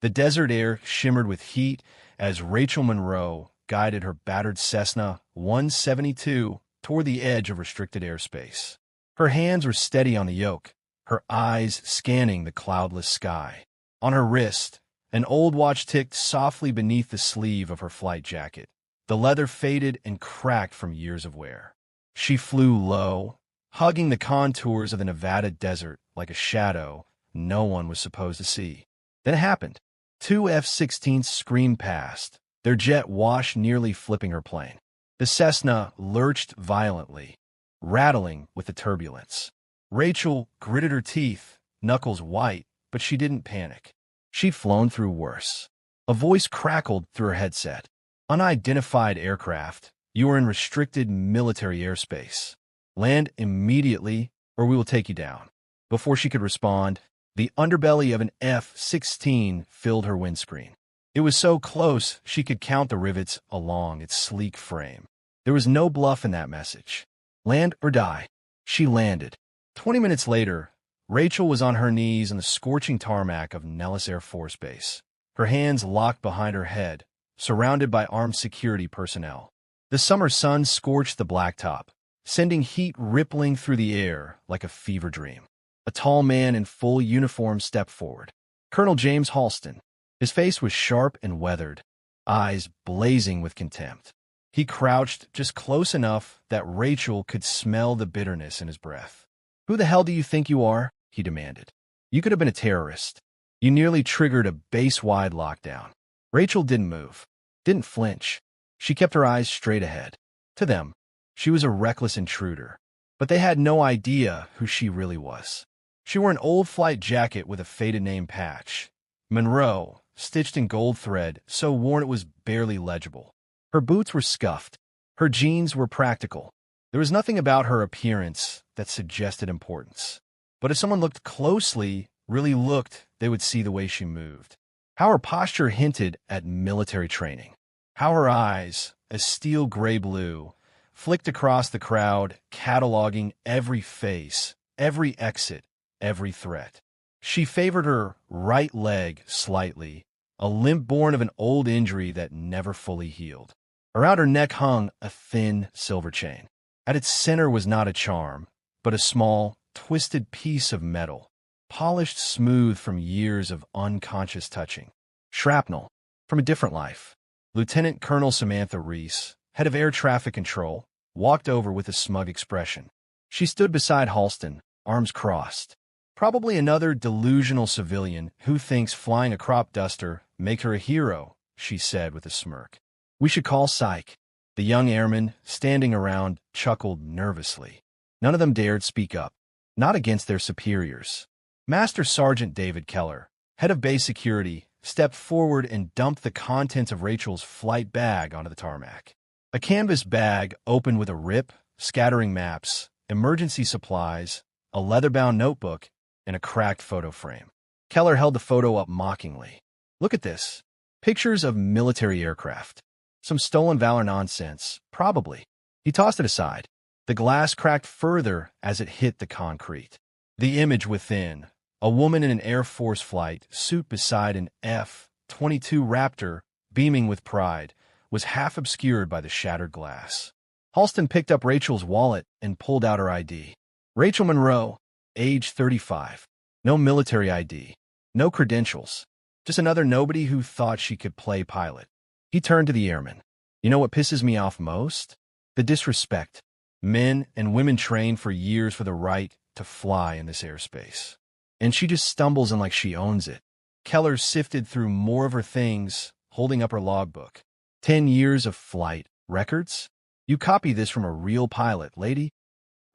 The desert air shimmered with heat as Rachel Monroe guided her battered Cessna 172 toward the edge of restricted airspace. Her hands were steady on the yoke, her eyes scanning the cloudless sky. On her wrist, an old watch ticked softly beneath the sleeve of her flight jacket. The leather faded and cracked from years of wear. She flew low, hugging the contours of the Nevada desert like a shadow no one was supposed to see. Then it happened. Two F-16s screamed past, their jet wash nearly flipping her plane. The Cessna lurched violently, rattling with the turbulence. Rachel gritted her teeth, knuckles white, but she didn't panic. She'd flown through worse. A voice crackled through her headset. "Unidentified aircraft, you are in restricted military airspace. Land immediately, or we will take you down." Before she could respond, the underbelly of an F-16 filled her windscreen. It was so close she could count the rivets along its sleek frame. There was no bluff in that message. Land or die. She landed. 20 minutes later, Rachel was on her knees on the scorching tarmac of Nellis Air Force Base, her hands locked behind her head, surrounded by armed security personnel. The summer sun scorched the blacktop, sending heat rippling through the air like a fever dream. A tall man in full uniform stepped forward. Colonel James Halston. His face was sharp and weathered, eyes blazing with contempt. He crouched just close enough that Rachel could smell the bitterness in his breath. "Who the hell do you think you are?" he demanded. "You could have been a terrorist. You nearly triggered a base-wide lockdown." Rachel didn't move, didn't flinch. She kept her eyes straight ahead. To them, she was a reckless intruder, but they had no idea who she really was. She wore an old flight jacket with a faded name patch, Monroe, stitched in gold thread, so worn it was barely legible. Her boots were scuffed. Her jeans were practical. There was nothing about her appearance that suggested importance. But if someone looked closely, really looked, they would see the way she moved. How her posture hinted at military training. How her eyes, a steel gray-blue, flicked across the crowd, cataloging every face, every exit, every threat. She favored her right leg slightly, a limp born of an old injury that never fully healed. Around her neck hung a thin silver chain. At its center was not a charm, but a small, twisted piece of metal, polished smooth from years of unconscious touching. Shrapnel, from a different life. Lieutenant Colonel Samantha Reese, head of air traffic control, walked over with a smug expression. She stood beside Halston, arms crossed. Probably another delusional civilian who thinks flying a crop duster make her a hero, she said with a smirk. "We should call psych." The young airmen, standing around, chuckled nervously. None of them dared speak up, not against their superiors. Master Sergeant David Keller, head of base security, stepped forward and dumped the contents of Rachel's flight bag onto the tarmac. A canvas bag opened with a rip, scattering maps, emergency supplies, a leather-bound notebook, and a cracked photo frame. Keller held the photo up mockingly. "Look at this. Pictures of military aircraft. Some stolen valor nonsense, probably." He tossed it aside. The glass cracked further as it hit the concrete. The image within, a woman in an Air Force flight suit beside an F-22 Raptor, beaming with pride, was half obscured by the shattered glass. Halston picked up Rachel's wallet and pulled out her ID. Rachel Monroe, age 35. No military ID. No credentials. Just another nobody who thought she could play pilot. He turned to the airman. "You know what pisses me off most? The disrespect. Men and women train for years for the right to fly in this airspace. And she just stumbles in like she owns it." Keller sifted through more of her things, holding up her logbook. 10 years of flight. Records? "You copy this from a real pilot, lady?"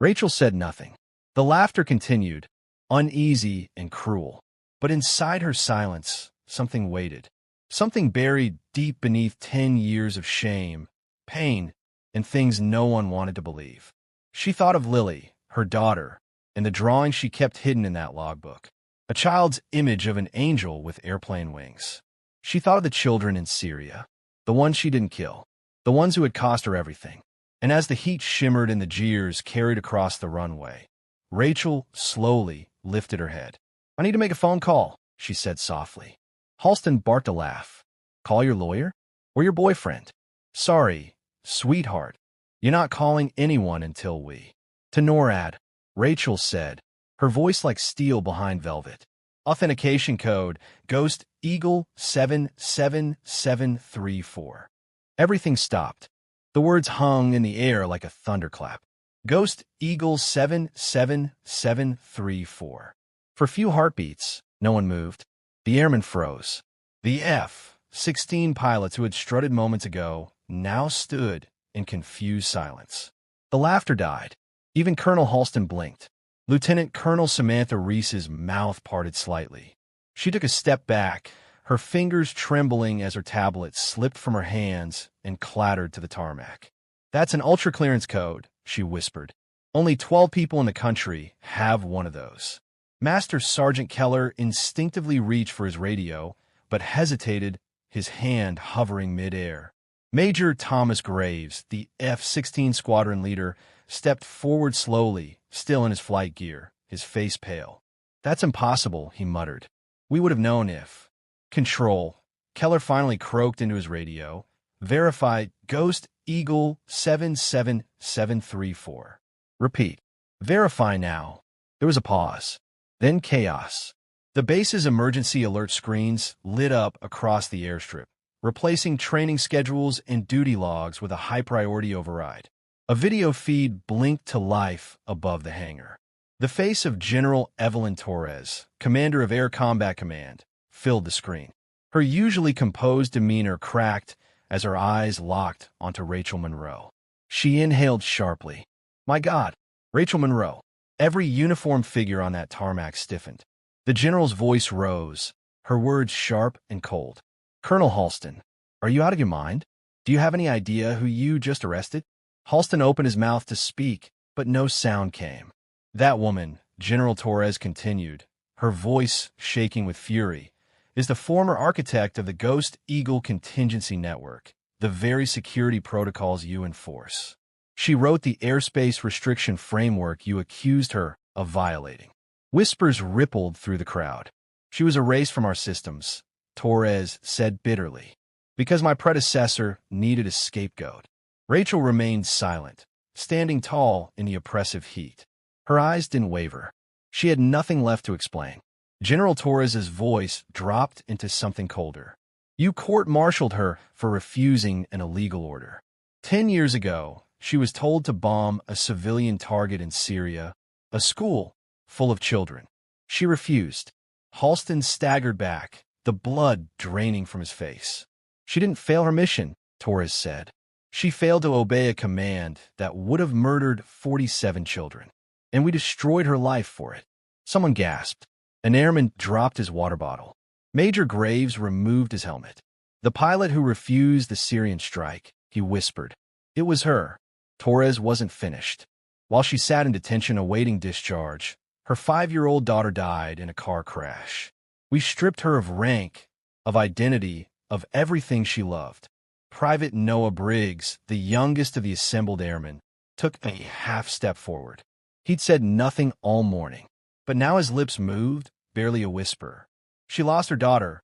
Rachel said nothing. The laughter continued, uneasy and cruel. But inside her silence, something waited. Something buried deep beneath 10 years of shame, pain, and things no one wanted to believe. She thought of Lily, her daughter, and the drawing she kept hidden in that logbook. A child's image of an angel with airplane wings. She thought of the children in Syria, the ones she didn't kill, the ones who had cost her everything. And as the heat shimmered and the jeers carried across the runway, Rachel slowly lifted her head. "I need to make a phone call," she said softly. Halston barked a laugh. Call your lawyer? Or your boyfriend? Sorry, sweetheart. You're not calling anyone until we. To NORAD, Rachel said, her voice like steel behind velvet. Authentication code, Ghost Eagle 77734. Everything stopped. The words hung in the air like a thunderclap. Ghost Eagle 77734. For a few heartbeats, no one moved. The airman froze. The F-16 pilots who had strutted moments ago now stood in confused silence. The laughter died. Even Colonel Halston blinked. Lieutenant Colonel Samantha Reese's mouth parted slightly. She took a step back, her fingers trembling as her tablet slipped from her hands and clattered to the tarmac. That's an ultra-clearance code, she whispered. Only 12 people in the country have one of those. Master Sergeant Keller instinctively reached for his radio, but hesitated, his hand hovering mid-air. Major Thomas Graves, the F-16 squadron leader, stepped forward slowly, still in his flight gear, his face pale. That's impossible, he muttered. We would have known if. Control. Keller finally croaked into his radio. Verify Ghost Eagle 77734. Repeat. Verify now. There was a pause. Then chaos. The base's emergency alert screens lit up across the airstrip, replacing training schedules and duty logs with a high-priority override. A video feed blinked to life above the hangar. The face of General Evelyn Torres, commander of Air Combat Command, filled the screen. Her usually composed demeanor cracked as her eyes locked onto Rachel Monroe. She inhaled sharply. My God, Rachel Monroe. Every uniformed figure on that tarmac stiffened. The general's voice rose, her words sharp and cold. Colonel Halston, are you out of your mind? Do you have any idea who you just arrested? Halston opened his mouth to speak, but no sound came. That woman, General Torres continued, her voice shaking with fury, is the former architect of the Ghost Eagle Contingency Network, the very security protocols you enforce. She wrote the airspace restriction framework you accused her of violating. Whispers rippled through the crowd. She was erased from our systems, Torres said bitterly, because my predecessor needed a scapegoat. Rachel remained silent, standing tall in the oppressive heat. Her eyes didn't waver. She had nothing left to explain. General Torres's voice dropped into something colder. You court-martialed her for refusing an illegal order. 10 years ago, she was told to bomb a civilian target in Syria, a school full of children. She refused. Halston staggered back, the blood draining from his face. She didn't fail her mission, Torres said. She failed to obey a command that would have murdered 47 children, and we destroyed her life for it. Someone gasped. An airman dropped his water bottle. Major Graves removed his helmet. The pilot who refused the Syrian strike, he whispered. It was her. Torres wasn't finished. While she sat in detention awaiting discharge, her 5-year-old daughter died in a car crash. We stripped her of rank, of identity, of everything she loved. Private Noah Briggs, the youngest of the assembled airmen, took a half-step forward. He'd said nothing all morning, but now his lips moved, barely a whisper. She lost her daughter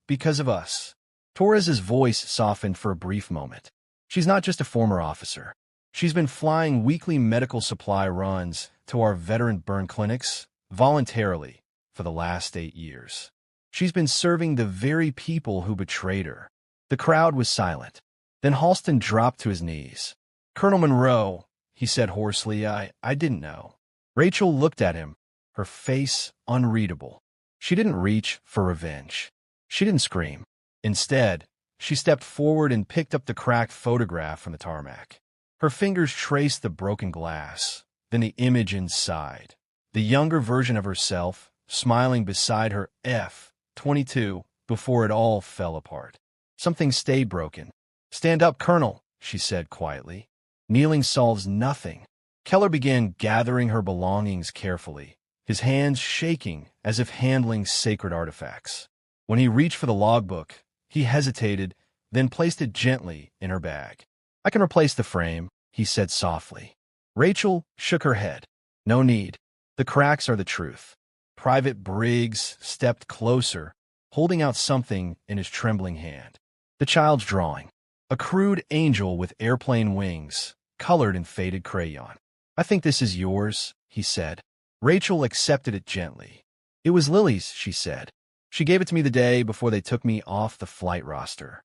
because of us. Torres's voice softened for a brief moment. She's not just a former officer. She's been flying weekly medical supply runs to our veteran burn clinics voluntarily for the last 8 years. She's been serving the very people who betrayed her. The crowd was silent. Then Halston dropped to his knees. Colonel Monroe, he said hoarsely, I didn't know. Rachel looked at him, her face unreadable. She didn't reach for revenge. She didn't scream. Instead, she stepped forward and picked up the cracked photograph from the tarmac. Her fingers traced the broken glass, then the image inside. The younger version of herself, smiling beside her F-22 before it all fell apart. Something stayed broken. Stand up, Colonel, she said quietly. Kneeling solves nothing. Keller began gathering her belongings carefully, his hands shaking as if handling sacred artifacts. When he reached for the logbook, he hesitated, then placed it gently in her bag. I can replace the frame, he said softly. Rachel shook her head. No need. The cracks are the truth. Private Briggs stepped closer, holding out something in his trembling hand. The child's drawing. A crude angel with airplane wings, colored in faded crayon. "I think this is yours," he said. Rachel accepted it gently. "It was Lily's," she said. "She gave it to me the day before they took me off the flight roster."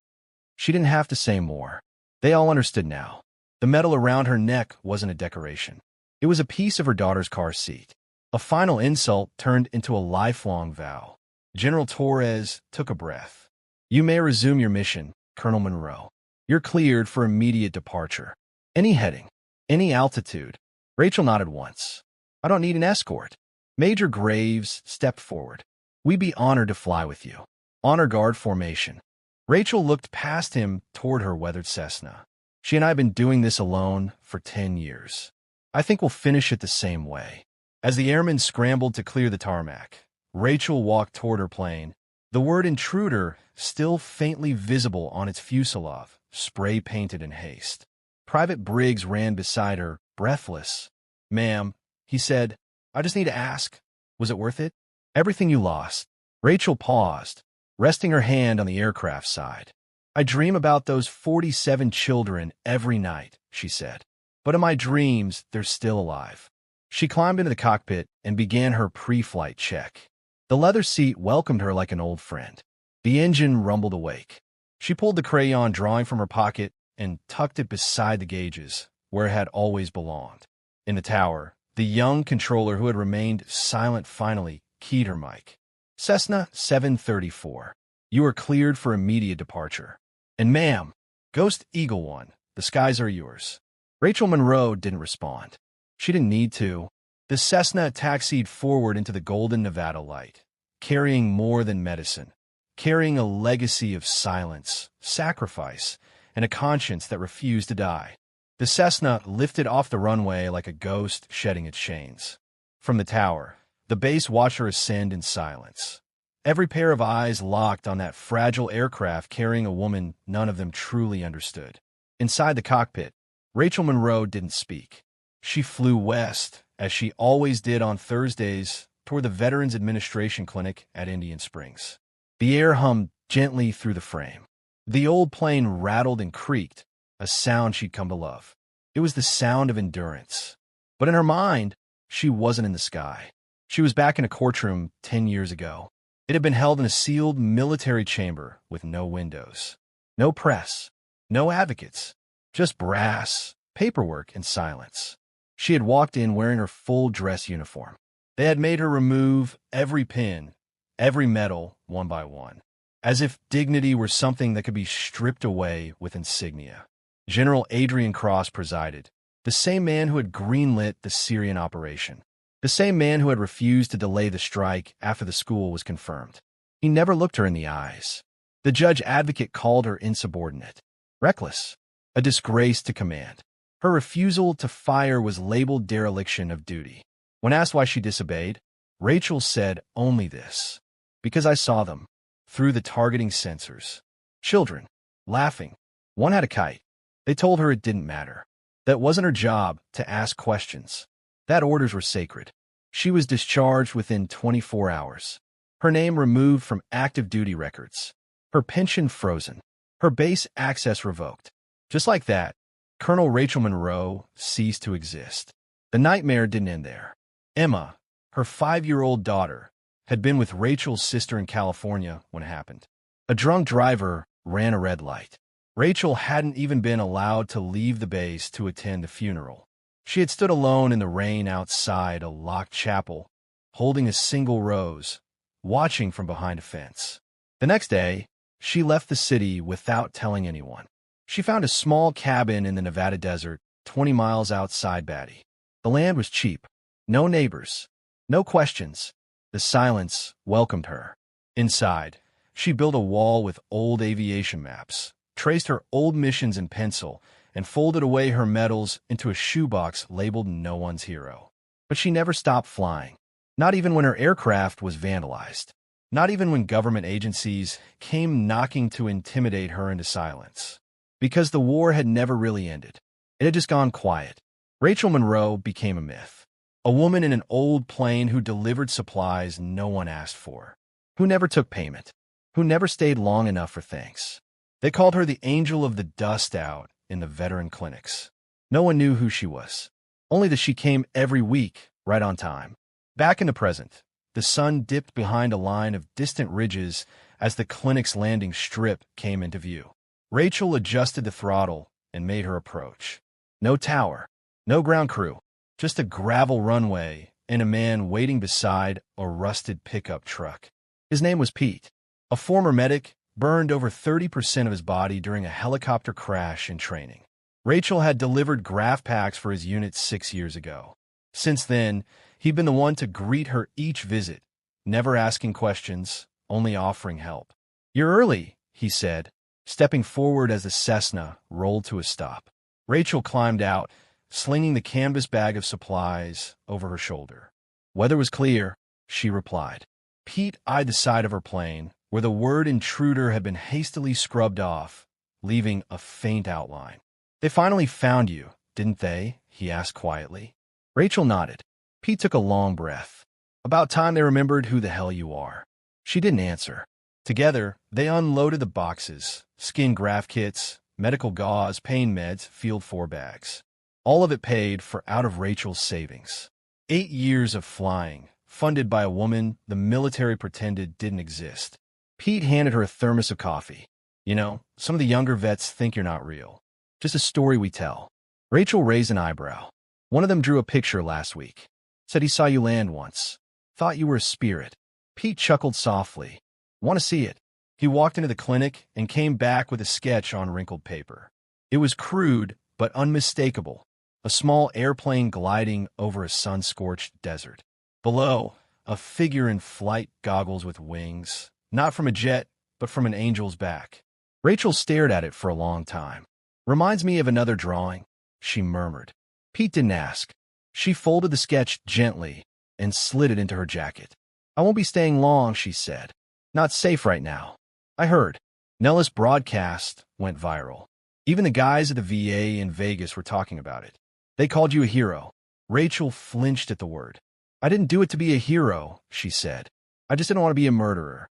She didn't have to say more. They all understood now. The medal around her neck wasn't a decoration. It was a piece of her daughter's car seat. A final insult turned into a lifelong vow. General Torres took a breath. "You may resume your mission, Colonel Monroe. You're cleared for immediate departure. Any heading, any altitude." Rachel nodded once. "I don't need an escort." Major Graves stepped forward. "We'd be honored to fly with you." Honor guard formation. Rachel looked past him toward her weathered Cessna. "She and I have been doing this alone for 10 years. I think we'll finish it the same way." As the airmen scrambled to clear the tarmac, Rachel walked toward her plane, the word intruder still faintly visible on its fuselage, spray-painted in haste. Private Briggs ran beside her, breathless. "Ma'am," he said, "I just need to ask, was it worth it? Everything you lost." Rachel paused, resting her hand on the aircraft side. "I dream about those 47 children every night," she said. "But in my dreams, they're still alive." She climbed into the cockpit and began her pre-flight check. The leather seat welcomed her like an old friend. The engine rumbled awake. She pulled the crayon drawing from her pocket and tucked it beside the gauges, where it had always belonged. In the tower, the young controller who had remained silent finally keyed her mic. "Cessna 734. You are cleared for immediate departure. And ma'am, Ghost Eagle 1, the skies are yours." Rachel Monroe didn't respond. She didn't need to. The Cessna taxied forward into the golden Nevada light, carrying more than medicine, carrying a legacy of silence, sacrifice, and a conscience that refused to die. The Cessna lifted off the runway like a ghost shedding its chains. From the tower, the base watched her ascend in silence. Every pair of eyes locked on that fragile aircraft carrying a woman none of them truly understood. Inside the cockpit, Rachel Monroe didn't speak. She flew west, as she always did on Thursdays, toward the Veterans Administration Clinic at Indian Springs. The air hummed gently through the frame. The old plane rattled and creaked, a sound she'd come to love. It was the sound of endurance. But in her mind, she wasn't in the sky. She was back in a courtroom 10 years ago. It had been held in a sealed military chamber with no windows, no press, no advocates, just brass, paperwork, and silence. She had walked in wearing her full dress uniform. They had made her remove every pin, every medal, one by one, as if dignity were something that could be stripped away with insignia. General Adrian Cross presided, the same man who had greenlit the Syrian operation, the same man who had refused to delay the strike after the school was confirmed. He never looked her in the eyes. The judge advocate called her insubordinate, reckless, a disgrace to command. Her refusal to fire was labeled dereliction of duty. When asked why she disobeyed, Rachel said only this: "Because I saw them, through the targeting sensors. Children, laughing. One had a kite. They told her it didn't matter. That wasn't her job to ask questions. That orders were sacred." She was discharged within 24 hours. Her name removed from active duty records. Her pension frozen. Her base access revoked. Just like that, Colonel Rachel Monroe ceased to exist. The nightmare didn't end there. Emma, her 5-year-old daughter, had been with Rachel's sister in California when it happened. A drunk driver ran a red light. Rachel hadn't even been allowed to leave the base to attend the funeral. She had stood alone in the rain outside a locked chapel, holding a single rose, watching from behind a fence. The next day, she left the city without telling anyone. She found a small cabin in the Nevada desert, 20 miles outside Batty. The land was cheap. No neighbors. No questions. The silence welcomed her. Inside, she built a wall with old aviation maps, traced her old missions in pencil, and folded away her medals into a shoebox labeled "No One's Hero." But she never stopped flying, not even when her aircraft was vandalized, not even when government agencies came knocking to intimidate her into silence. Because the war had never really ended. It had just gone quiet. Rachel Monroe became a myth. A woman in an old plane who delivered supplies no one asked for, who never took payment, who never stayed long enough for thanks. They called her the angel of the dust out in the veteran clinics. No one knew who she was, only that she came every week, right on time. Back in the present, the sun dipped behind a line of distant ridges as the clinic's landing strip came into view. Rachel adjusted the throttle and made her approach. No tower, no ground crew, just a gravel runway and a man waiting beside a rusted pickup truck. His name was Pete, a former medic, burned over 30% of his body during a helicopter crash in training. Rachel had delivered graft packs for his unit 6 years ago. Since then, he'd been the one to greet her each visit, never asking questions, only offering help. "You're early," he said, stepping forward as the Cessna rolled to a stop. Rachel climbed out, slinging the canvas bag of supplies over her shoulder. "Weather was clear," she replied. Pete eyed the side of her plane, where the word intruder had been hastily scrubbed off, leaving a faint outline. "They finally found you, didn't they?" he asked quietly. Rachel nodded. Pete took a long breath. "About time they remembered who the hell you are." She didn't answer. Together, they unloaded the boxes, skin graft kits, medical gauze, pain meds, field 4 bags. All of it paid for out of Rachel's savings. 8 years of flying, funded by a woman the military pretended didn't exist. Pete handed her a thermos of coffee. "You know, some of the younger vets think you're not real. Just a story we tell." Rachel raised an eyebrow. "One of them drew a picture last week. Said he saw you land once. Thought you were a spirit." Pete chuckled softly. "Want to see it?" He walked into the clinic and came back with a sketch on wrinkled paper. It was crude, but unmistakable. A small airplane gliding over a sun-scorched desert. Below, a figure in flight goggles with wings, not from a jet, but from an angel's back. Rachel stared at it for a long time. "Reminds me of another drawing," she murmured. Pete didn't ask. She folded the sketch gently and slid it into her jacket. "I won't be staying long," she said. "Not safe right now." "I heard." Nellis' broadcast went viral. Even the guys at the VA in Vegas were talking about it. "They called you a hero." Rachel flinched at the word. "I didn't do it to be a hero," she said. "I just didn't want to be a murderer."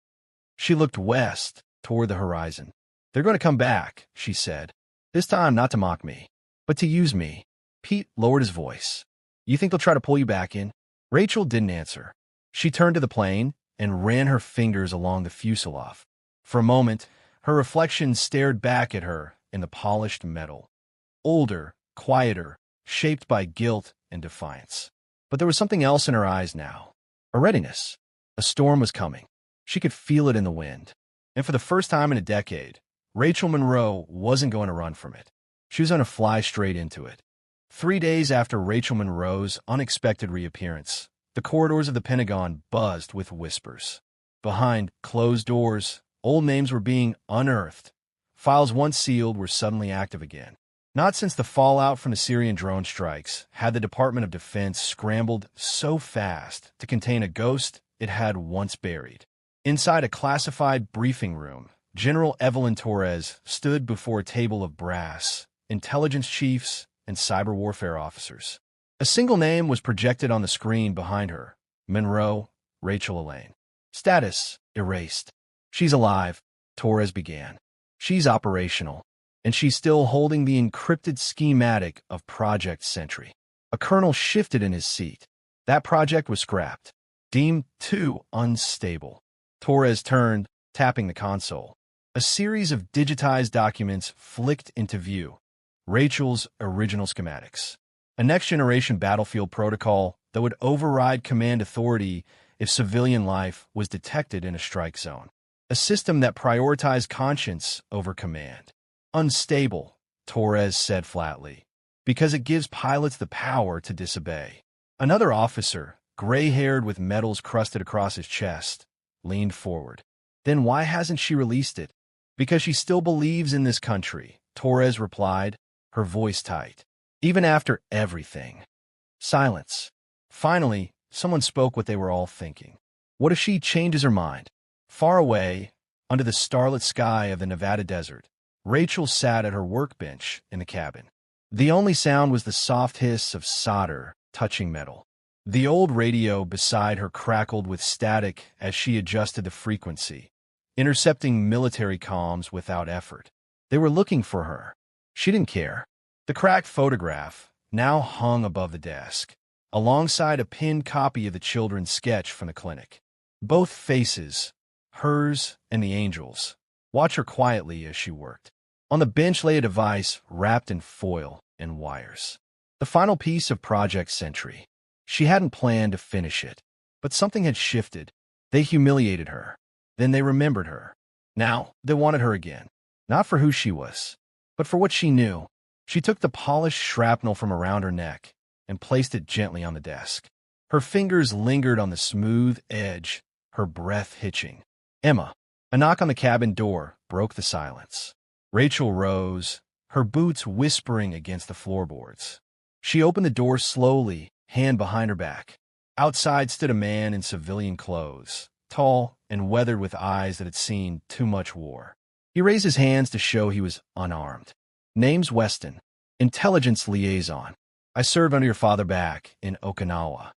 She looked west, toward the horizon. "They're going to come back," she said. "This time not to mock me, but to use me." Pete lowered his voice. "You think they'll try to pull you back in?" Rachel didn't answer. She turned to the plane and ran her fingers along the fuselage. For a moment, her reflection stared back at her in the polished metal. Older, quieter, shaped by guilt and defiance. But there was something else in her eyes now. A readiness. A storm was coming. She could feel it in the wind. And for the first time in a decade, Rachel Monroe wasn't going to run from it. She was going to fly straight into it. 3 days after Rachel Monroe's unexpected reappearance, the corridors of the Pentagon buzzed with whispers. Behind closed doors, old names were being unearthed. Files once sealed were suddenly active again. Not since the fallout from the Syrian drone strikes had the Department of Defense scrambled so fast to contain a ghost it had once buried. Inside a classified briefing room, General Evelyn Torres stood before a table of brass, intelligence chiefs, and cyber warfare officers. A single name was projected on the screen behind her: Monroe, Rachel Elaine. Status erased. "She's alive," Torres began. "She's operational, and she's still holding the encrypted schematic of Project Sentry." A colonel shifted in his seat. That project was scrapped, deemed too unstable. Torres turned, tapping the console. A series of digitized documents flicked into view. Rachel's original schematics. A next-generation battlefield protocol that would override command authority if civilian life was detected in a strike zone. A system that prioritized conscience over command. "Unstable," Torres said flatly, "because it gives pilots the power to disobey." Another officer, gray-haired with medals crusted across his chest, leaned forward. "Then why hasn't she released it?" "Because she still believes in this country," Torres replied, her voice tight. "Even after everything." Silence. Finally, someone spoke what they were all thinking. What if she changes her mind? Far away, under the starlit sky of the Nevada desert, Rachel sat at her workbench in the cabin. The only sound was the soft hiss of solder touching metal. The old radio beside her crackled with static as she adjusted the frequency. intercepting military comms without effort. They were looking for her. She didn't care. The cracked photograph now hung above the desk, alongside a pinned copy of the children's sketch from the clinic. Both faces, hers and the angel's, watched her quietly as she worked. On the bench lay a device wrapped in foil and wires. The final piece of Project Sentry. She hadn't planned to finish it, but something had shifted. They humiliated her. Then they remembered her. Now they wanted her again. Not for who she was, but for what she knew. She took the polished shrapnel from around her neck and placed it gently on the desk. Her fingers lingered on the smooth edge, her breath hitching. Emma. A knock on the cabin door broke the silence. Rachel rose, her boots whispering against the floorboards. She opened the door slowly, hand behind her back. Outside stood a man in civilian clothes, tall and weathered with eyes that had seen too much war. He raised his hands to show he was unarmed. Name's Weston, intelligence liaison. I served under your father back in Okinawa.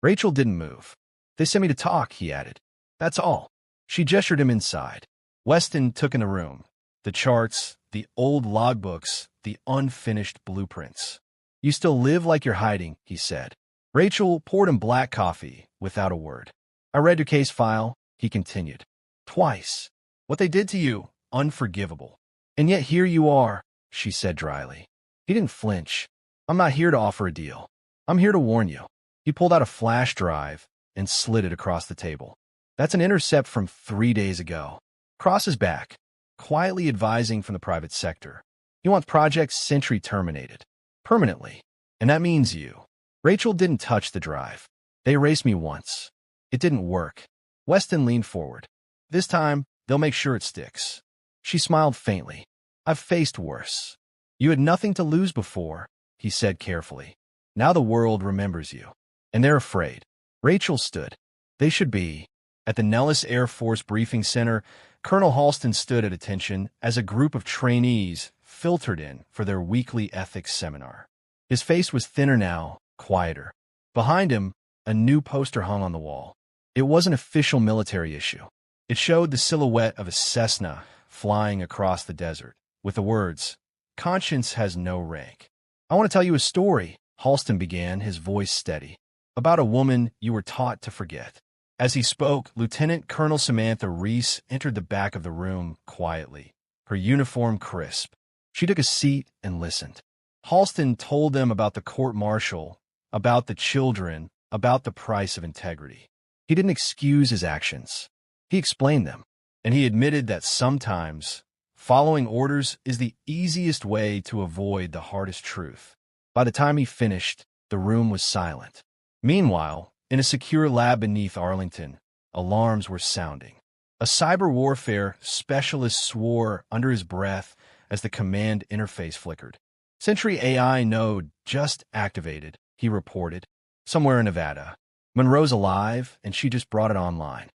Rachel didn't move. They sent me to talk, he added. That's all. She gestured him inside. Weston took in the room. The charts, the old logbooks, the unfinished blueprints. You still live like you're hiding, he said. Rachel poured him black coffee without a word. I read your case file, he continued. Twice. What they did to you, unforgivable. And yet here you are, she said dryly. He didn't flinch. I'm not here to offer a deal. I'm here to warn you. He pulled out a flash drive and slid it across the table. That's an intercept from 3 days ago. Cross his back, quietly advising from the private sector. He wants Project Sentry terminated. Permanently. And that means you. Rachel didn't touch the drive. They erased me once. It didn't work. Weston leaned forward. This time, they'll make sure it sticks. She smiled faintly. I've faced worse. You had nothing to lose before, he said carefully. Now the world remembers you. And they're afraid. Rachel stood. They should be. At the Nellis Air Force Briefing Center, Colonel Halston stood at attention as a group of trainees filtered in for their weekly ethics seminar. His face was thinner now, quieter. Behind him, a new poster hung on the wall. It was an official military issue. It showed the silhouette of a Cessna flying across the desert, with the words, Conscience has no rank. I want to tell you a story, Halston began, his voice steady, about a woman you were taught to forget. As he spoke, Lieutenant Colonel Samantha Reese entered the back of the room quietly, her uniform crisp. She took a seat and listened. Halston told them about the court-martial, about the children, about the price of integrity. He didn't excuse his actions. He explained them, and he admitted that sometimes following orders is the easiest way to avoid the hardest truth. By the time he finished, the room was silent. Meanwhile, in a secure lab beneath Arlington, alarms were sounding. A cyber warfare specialist swore under his breath as the command interface flickered. Sentry AI node just activated, he reported, somewhere in Nevada. Monroe's alive, and she just brought it online.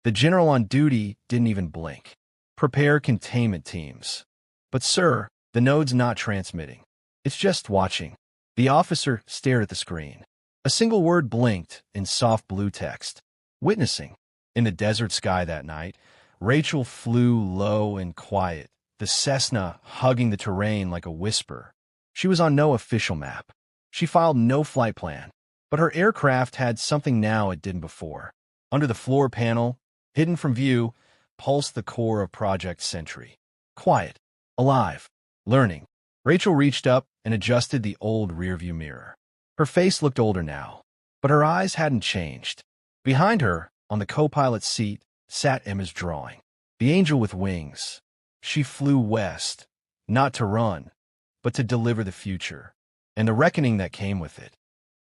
The general on duty didn't even blink. Prepare containment teams. But sir, the node's not transmitting. It's just watching. The officer stared at the screen. A single word blinked in soft blue text. Witnessing. In the desert sky that night, Rachel flew low and quiet, the Cessna hugging the terrain like a whisper. She was on no official map. She filed no flight plan. But her aircraft had something now it didn't before. Under the floor panel, hidden from view, pulsed the core of Project Sentry. Quiet. Alive. Learning. Rachel reached up and adjusted the old rearview mirror. Her face looked older now, but her eyes hadn't changed. Behind her, on the co-pilot's seat, sat Emma's drawing. The angel with wings. She flew west, not to run, but to deliver the future, and the reckoning that came with it.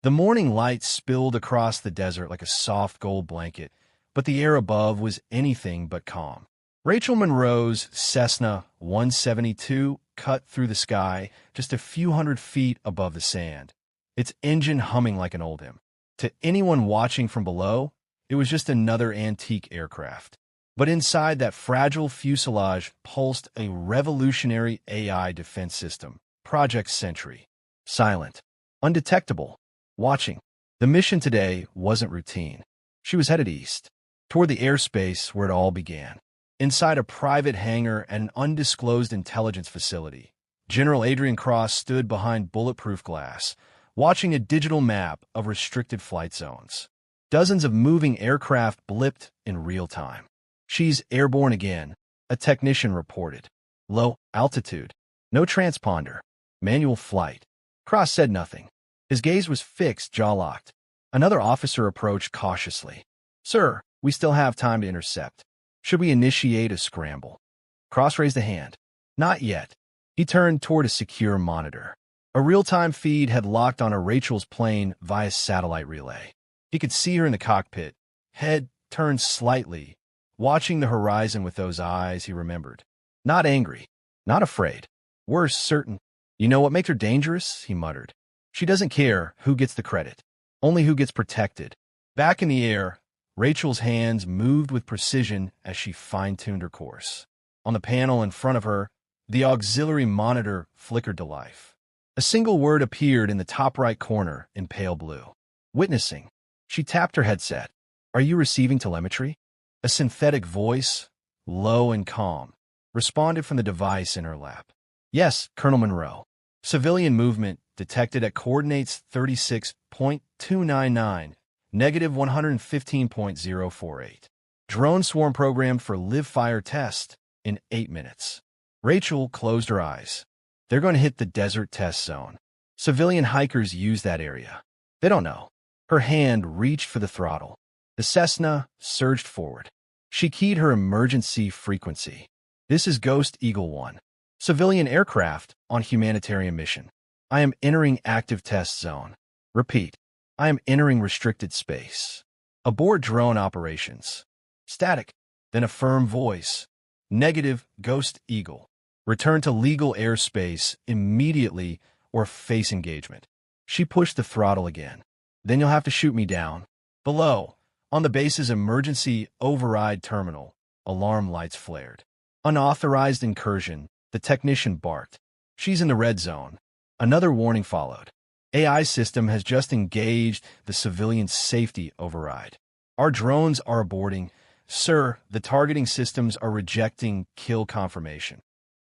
The morning light spilled across the desert like a soft gold blanket, but the air above was anything but calm. Rachel Monroe's Cessna 172 cut through the sky just a few hundred feet above the sand, its engine humming like an old hymn. To anyone watching from below, it was just another antique aircraft. But inside that fragile fuselage pulsed a revolutionary AI defense system, Project Sentry. Silent, undetectable, watching. The mission today wasn't routine. She was headed east, toward the airspace where it all began. Inside a private hangar at an undisclosed intelligence facility, General Adrian Cross stood behind bulletproof glass, watching a digital map of restricted flight zones. Dozens of moving aircraft blipped in real time. "She's airborne again," a technician reported. "Low altitude. No transponder. Manual flight." Cross said nothing. His gaze was fixed, jaw-locked. Another officer approached cautiously. "Sir, we still have time to intercept. Should we initiate a scramble?" Cross raised a hand. "Not yet." He turned toward a secure monitor. A real-time feed had locked onto Rachel's plane via satellite relay. He could see her in the cockpit, head turned slightly, watching the horizon with those eyes he remembered. Not angry, not afraid. Worse, certain. "You know what makes her dangerous?" he muttered. "She doesn't care who gets the credit, only who gets protected." Back in the air, Rachel's hands moved with precision as she fine-tuned her course. On the panel in front of her, the auxiliary monitor flickered to life. A single word appeared in the top right corner in pale blue. "Witnessing." She tapped her headset. "Are you receiving telemetry?" A synthetic voice, low and calm, responded from the device in her lap. "Yes, Colonel Monroe. Civilian movement detected at coordinates 36.299, negative 115.048. Drone swarm programmed for live-fire test in 8 minutes." Rachel closed her eyes. "They're going to hit the desert test zone. Civilian hikers use that area. They don't know." Her hand reached for the throttle. The Cessna surged forward. She keyed her emergency frequency. "This is Ghost Eagle 1. Civilian aircraft on humanitarian mission. I am entering active test zone. Repeat, I am entering restricted space. Abort drone operations." Static, then a firm voice. "Negative, Ghost Eagle. Return to legal airspace immediately or face engagement." She pushed the throttle again. "Then you'll have to shoot me down." Below, on the base's emergency override terminal, alarm lights flared. "Unauthorized incursion," the technician barked. "She's in the red zone." Another warning followed. "AI system has just engaged the civilian safety override. Our drones are aborting. Sir, the targeting systems are rejecting kill confirmation."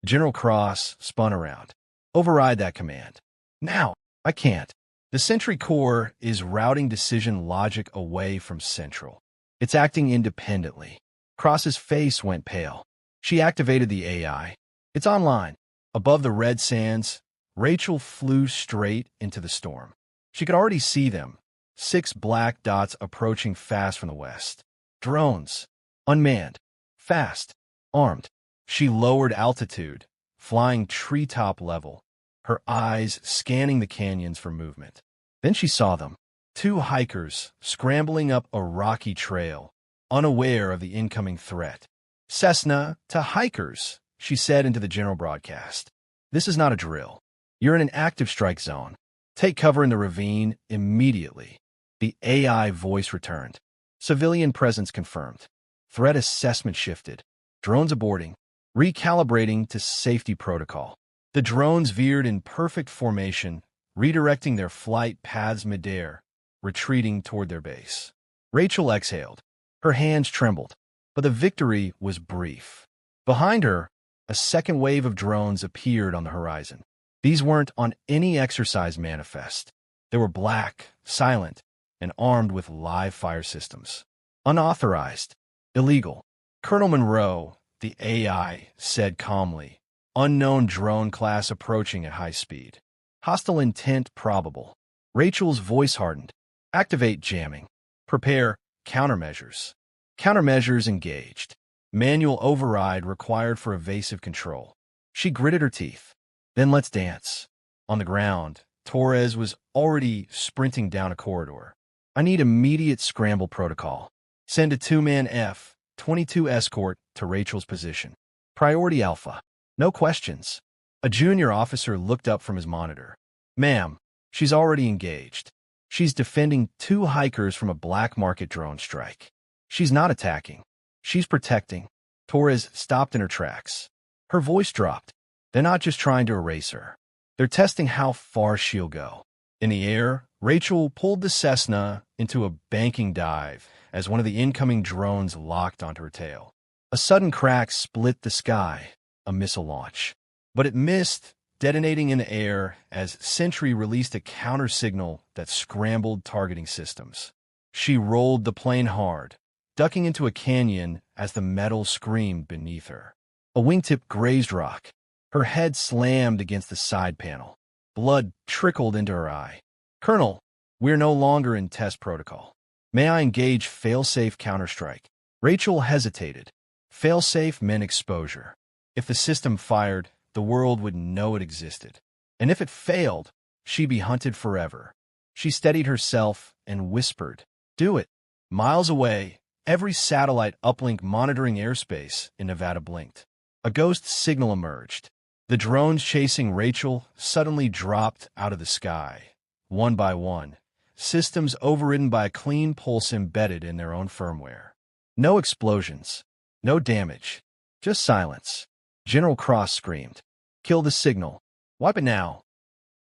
General Cross spun around. "Override that command. Now." "I can't. The Sentry Core is routing decision logic away from Central. It's acting independently." Cross's face went pale. She activated the AI. "It's online." Above the red sands, Rachel flew straight into the storm. She could already see them, 6 black dots approaching fast from the west. Drones. Unmanned. Fast. Armed. She lowered altitude, flying treetop level, her eyes scanning the canyons for movement. Then she saw them. 2 hikers scrambling up a rocky trail, unaware of the incoming threat. "Cessna to hikers," she said into the general broadcast. "This is not a drill. You're in an active strike zone. Take cover in the ravine immediately." The AI voice returned. Civilian presence confirmed. Threat assessment shifted. Drones aborting. Recalibrating to safety protocol. The drones veered in perfect formation, redirecting their flight paths midair, retreating toward their base. Rachel exhaled. Her hands trembled, but the victory was brief. Behind her, a second wave of drones appeared on the horizon. These weren't on any exercise manifest. They were black, silent, and armed with live fire systems. Unauthorized. Illegal. Colonel Monroe, the AI, said calmly. Unknown drone class approaching at high speed. Hostile intent probable. Rachel's voice hardened. Activate jamming. Prepare countermeasures. Countermeasures engaged. Manual override required for evasive control. She gritted her teeth. Then let's dance. On the ground, Torres was already sprinting down a corridor. I need immediate scramble protocol. Send a 2-man F-22 escort to Rachel's position. Priority Alpha. No questions. A junior officer looked up from his monitor. Ma'am, she's already engaged. She's defending 2 hikers from a black market drone strike. She's not attacking. She's protecting. Torres stopped in her tracks. Her voice dropped. They're not just trying to erase her. They're testing how far she'll go. In the air, Rachel pulled the Cessna into a banking dive as one of the incoming drones locked onto her tail. A sudden crack split the sky, a missile launch. But it missed, detonating in the air as Sentry released a counter signal that scrambled targeting systems. She rolled the plane hard, ducking into a canyon as the metal screamed beneath her. A wingtip grazed rock. Her head slammed against the side panel. Blood trickled into her eye. "Colonel, we're no longer in test protocol. May I engage failsafe counterstrike?" Rachel hesitated. Failsafe meant exposure. If the system fired, the world would know it existed. And if it failed, she'd be hunted forever. She steadied herself and whispered, "Do it." Miles away, every satellite uplink monitoring airspace in Nevada blinked. A ghost signal emerged. The drones chasing Rachel suddenly dropped out of the sky, one by one, systems overridden by a clean pulse embedded in their own firmware. No explosions, no damage, just silence. General Cross screamed, "Kill the signal. Wipe it now."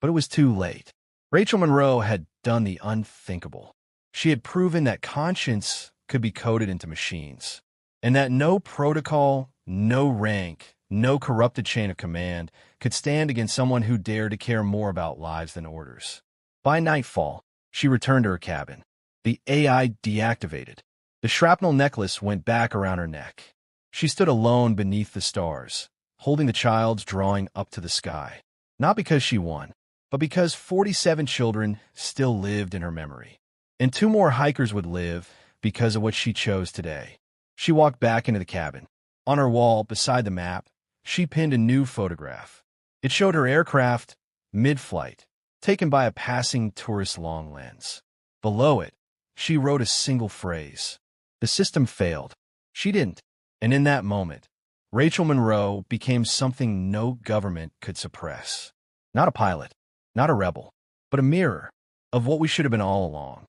But it was too late. Rachel Monroe had done the unthinkable. She had proven that conscience could be coded into machines, and that no protocol, no rank, no corrupted chain of command could stand against someone who dared to care more about lives than orders. By nightfall, she returned to her cabin. The AI deactivated. The shrapnel necklace went back around her neck. She stood alone beneath the stars, holding the child's drawing up to the sky. Not because she won, but because 47 children still lived in her memory. And 2 more hikers would live because of what she chose today. She walked back into the cabin. On her wall, beside the map, she pinned a new photograph. It showed her aircraft, mid-flight, taken by a passing tourist long lens. Below it, she wrote a single phrase. The system failed. She didn't. And in that moment, Rachel Monroe became something no government could suppress. Not a pilot, not a rebel, but a mirror of what we should have been all along.